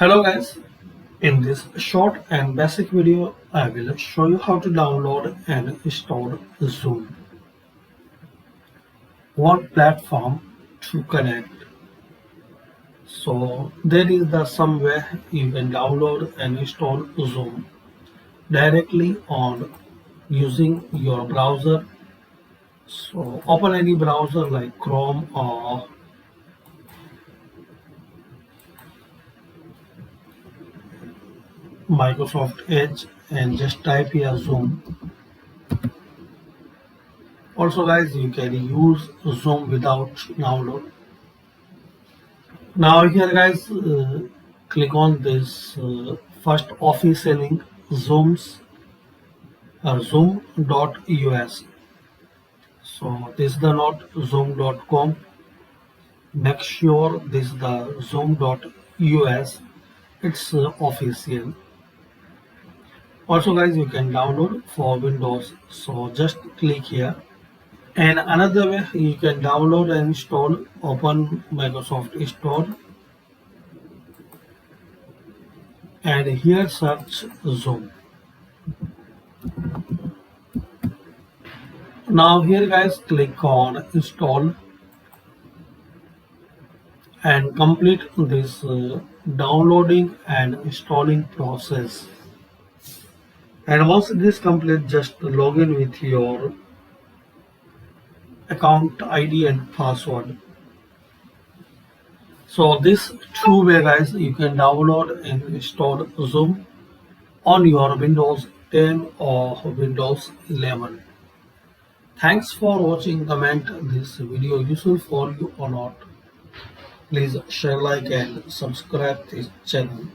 Hello guys, in this short and basic video I will show you how to download and install Zoom. What platform to connect. So there is the somewhere you can download and install Zoom directly on using your browser. So open any browser like Chrome or Microsoft Edge and just type here Zoom. Also guys, you can use Zoom without download. Now here guys, click on this first official link, zoom.us. So this is the not zoom.com. Make sure this is the zoom.us. It's official. Also guys, you can download for Windows. So just click here. And another way you can download and install, open Microsoft Store and here search Zoom. Now here guys, click on install and complete this downloading and installing process. And once this complete, just log in with your account ID and password. So this two way guys, you can download and install Zoom on your Windows 10 or Windows 11. Thanks for watching. Comment this video useful for you or not. Please share, like and subscribe this channel.